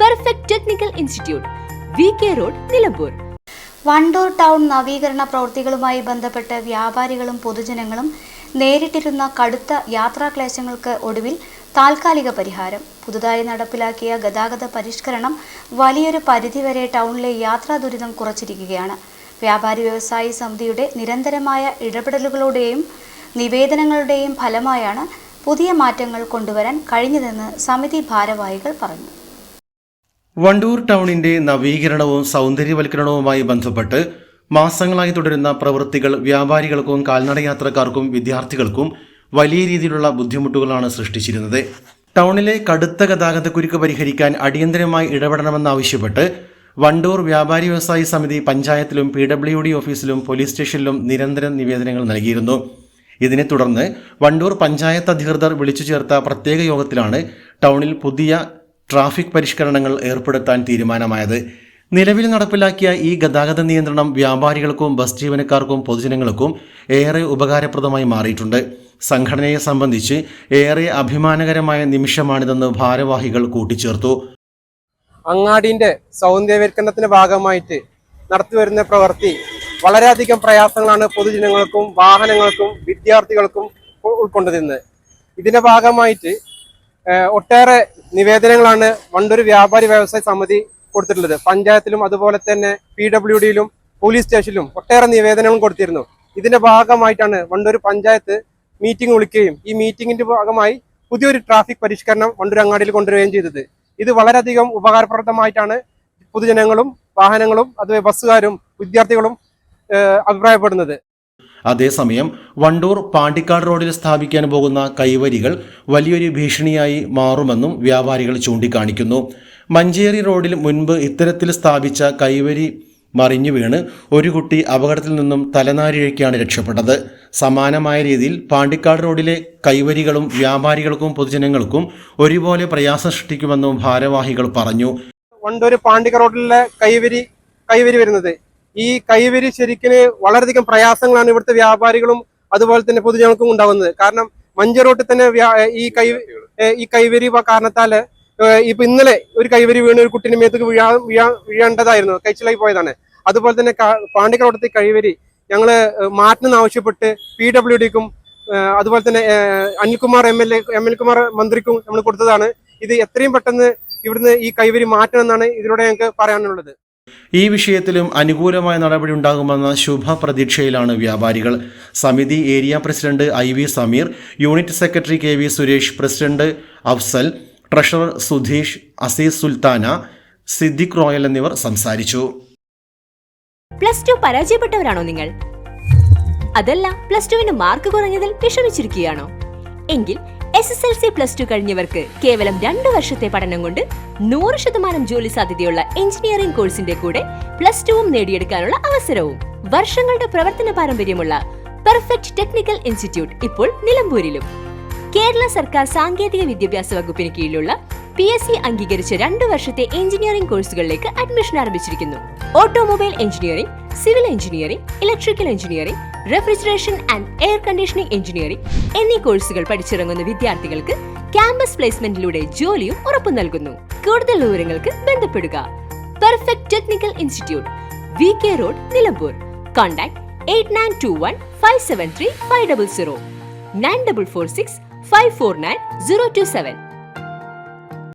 Perfect technical institute, VK road, Nilambur. Wandoor town നവീകരണ പ്രവൃത്തികളുമായി ബന്ധപ്പെട്ട് വ്യാപാരികളും പൊതുജനങ്ങളും നേരിട്ടിരുന്ന കടുത്ത യാത്രാക്ലേശങ്ങൾക്ക് ഒടുവിൽ താൽക്കാലിക പരിഹാരം. പുതുതായി നടപ്പിലാക്കിയ ഗതാഗത പരിഷ്കരണം വലിയൊരു പരിധിവരെ ടൗണിലെ യാത്രാ ദുരിതം കുറച്ചിരിക്കുകയാണ്. വ്യാപാരി വ്യവസായി സമിതിയുടെ നിരന്തരമായ ഇടപെടലുകളുടെയും നിവേദനങ്ങളുടെയും ഫലമായാണ് പുതിയ മാറ്റങ്ങൾ കൊണ്ടുവരാൻ കഴിഞ്ഞതെന്ന് സമിതി ഭാരവാഹികൾ പറഞ്ഞു. വണ്ടൂർ ടൗണിന്റെ നവീകരണവും സൗന്ദര്യവൽക്കരണവുമായി ബന്ധപ്പെട്ട് മാസങ്ങളായി തുടരുന്ന പ്രവൃത്തികൾ വ്യാപാരികൾക്കും കാൽനടയാത്രക്കാർക്കും വിദ്യാർത്ഥികൾക്കും വലിയ രീതിയിലുള്ള ബുദ്ധിമുട്ടുകളാണ് സൃഷ്ടിച്ചിരുന്നത്. ടൗണിലെ കടുത്ത ഗതാഗതക്കുരുക്ക് പരിഹരിക്കാൻ അടിയന്തരമായി ഇടപെടണമെന്നാവശ്യപ്പെട്ട് വണ്ടൂർ വ്യാപാരി വ്യവസായി സമിതി പഞ്ചായത്തിലും PWD ഓഫീസിലും പോലീസ് സ്റ്റേഷനിലും നിരന്തരം നിവേദനങ്ങൾ നൽകിയിരുന്നു. ഇതിനെ തുടർന്ന് വണ്ടൂർ പഞ്ചായത്ത് അധികൃതർ വിളിച്ചു ചേർത്ത പ്രത്യേക യോഗത്തിലാണ് ടൗണിൽ പുതിയ ട്രാഫിക് പരിഷ്കരണങ്ങൾ ഏർപ്പെടുത്താൻ തീരുമാനമായത്. നിലവിൽ നടപ്പിലാക്കിയ ഈ ഗതാഗത നിയന്ത്രണം വ്യാപാരികൾക്കും ബസ് ജീവനക്കാർക്കും പൊതുജനങ്ങൾക്കും ഏറെ ഉപകാരപ്രദമായി മാറിയിട്ടുണ്ട്. സംഘടനയെ സംബന്ധിച്ച് ഏറെ അഭിമാനകരമായ നിമിഷമാണിതെന്ന് ഭാരവാഹികൾ കൂട്ടിച്ചേർത്തു. അങ്ങാടിന്റെ സൗന്ദര്യവൽക്കരണത്തിന്റെ ഭാഗമായിട്ട് നടത്തിവരുന്ന പ്രവൃത്തി വളരെയധികം പ്രയാസങ്ങളാണ് പൊതുജനങ്ങൾക്കും വാഹനങ്ങൾക്കും വിദ്യാർത്ഥികൾക്കും ഉൾക്കൊണ്ടിരുന്നത്. ഇതിന്റെ ഭാഗമായിട്ട് ഒട്ടേറെ നിവേദനങ്ങളാണ് വണ്ടൂർ വ്യാപാരി വ്യവസായ സമിതി കൊടുത്തിട്ടുള്ളത്. പഞ്ചായത്തിലും അതുപോലെ തന്നെ PWDയിലും പോലീസ് സ്റ്റേഷനിലും ഒട്ടേറെ നിവേദനങ്ങളും കൊടുത്തിരുന്നു. ഇതിന്റെ ഭാഗമായിട്ടാണ് വണ്ടൂർ പഞ്ചായത്ത് മീറ്റിംഗ് വിളിക്കുകയും ഈ മീറ്റിംഗിന്റെ ഭാഗമായി പുതിയൊരു ട്രാഫിക് പരിഷ്കരണം വണ്ടൂർ അങ്ങാടിയിൽ കൊണ്ടുവരികയും ചെയ്തത്. ഇത് വളരെയധികം ഉപകാരപ്രദമായിട്ടാണ് പൊതുജനങ്ങളും വാഹനങ്ങളും അതുപോലെ ബസ്സുകാരും വിദ്യാർത്ഥികളും അഭിപ്രായപ്പെടുന്നത്. അതേസമയം വണ്ടൂർ പാണ്ടിക്കാട് റോഡിൽ സ്ഥാപിക്കാൻ പോകുന്ന കൈവരികൾ വലിയൊരു ഭീഷണിയായി മാറുമെന്നും വ്യാപാരികൾ ചൂണ്ടിക്കാണിക്കുന്നു. മഞ്ചേരി റോഡിൽ മുൻപ് ഇത്തരത്തിൽ സ്ഥാപിച്ച കൈവരി മറിഞ്ഞു വീണ് ഒരു കുട്ടി അപകടത്തിൽ നിന്നും തലനാരിഴയ്ക്കാണ് രക്ഷപ്പെട്ടത്. സമാനമായ രീതിയിൽ പാണ്ടിക്കാട് റോഡിലെ കൈവരികളും വ്യാപാരികൾക്കും പൊതുജനങ്ങൾക്കും ഒരുപോലെ പ്രയാസം സൃഷ്ടിക്കുമെന്നും ഭാരവാഹികൾ പറഞ്ഞു. വണ്ടൂർ പാണ്ടിക്കാട് റോഡിലെ കൈവരി വരുന്നത് ഈ കൈവരി ശരിക്കും വളരെയധികം പ്രയാസങ്ങളാണ് ഇവിടുത്തെ വ്യാപാരികളും അതുപോലെ തന്നെ പൊതുജനങ്ങൾക്കും ഉണ്ടാകുന്നത്. കാരണം മഞ്ചേരി റോഡിൽ തന്നെ ഈ കൈവരി കാരണത്താല് ഇപ്പൊ ഇന്നലെ ഒരു കൈവരി വീണ് ഒരു കുട്ടിന്റെ മേത്തേക്ക് വീഴേണ്ടതായിരുന്നു, കഴിച്ചിലായി പോയതാണ്. അതുപോലെ തന്നെ പാണ്ടിക്കാട് റോഡത്തെ കൈവരി ഞങ്ങള് മാറ്റണമെന്ന് ആവശ്യപ്പെട്ട് PWDക്കും അതുപോലെ തന്നെ അനിൽകുമാർ ML മന്ത്രിക്കും നമ്മൾ കൊടുത്തതാണ്. ഇത് എത്രയും പെട്ടെന്ന് ഇവിടുന്ന് ഈ കൈവരി മാറ്റണമെന്നാണ് ഇതിലൂടെ ഞങ്ങൾക്ക് പറയാനുള്ളത്. ഈ വിഷയത്തിലും അനുകൂലമായ നടപടി ഉണ്ടാകുമെന്ന ശുഭപ്രതീക്ഷയിലാണ് വ്യാപാരികൾ. സമിതി area president IV Sameer, unit secretary KV Suresh, president Afsal, treasurer Sudheesh, Azeez Sultana, Siddique Royal എന്നിവർ സംസാരിച്ചു. +2 പരാജയപ്പെട്ടവരാണോ നിങ്ങൾ? അതല്ല +2 മാർക്ക് കുറഞ്ഞതിൽ വിഷമിച്ചിരിക്കുകയാണോ? എങ്കിൽ SSLC +2 കഴിഞ്ഞവർക്ക് കേവലം 2 വർഷത്തെ പഠനം കൊണ്ട് 100% ജോലി സാധ്യതയുള്ള എഞ്ചിനീയറിംഗ് കോഴ്സിന്റെ കൂടെ +2 നേടിയെടുക്കാനുള്ള അവസരവും. വർഷങ്ങളുടെ പ്രവർത്തന പാരമ്പര്യമുള്ള പെർഫെക്റ്റ് ടെക്നിക്കൽ ഇൻസ്റ്റിറ്റ്യൂട്ട് ഇപ്പോൾ നിലമ്പൂരിലും. കേരള സർക്കാർ സാങ്കേതിക വിദ്യാഭ്യാസ വകുപ്പിന് കീഴിലുള്ള PSC അംഗീകരിച്ച 2 വർഷത്തെ എഞ്ചിനീയറിംഗ് കോഴ്സുകളിലേക്ക് അഡ്മിഷൻ ആരംഭിച്ചിരിക്കുന്നു. Automobile engineering, civil engineering, electrical engineering, refrigeration and air conditioning engineering എന്നീ കോഴ്സുകൾ പഠിച്ചിറങ്ങുന്ന വിദ്യാർത്ഥികൾക്ക് ക്യാമ്പസ് പ്ലേസ്മെന്റിലൂടെ ജോലിയും ഉറപ്പു നൽകുന്നു. കൂടുതൽ വിവരങ്ങൾക്ക് ബന്ധപ്പെടുക. Perfect technical institute, VK road, Nilambur. Contact 8921 573 500 9446 549 027.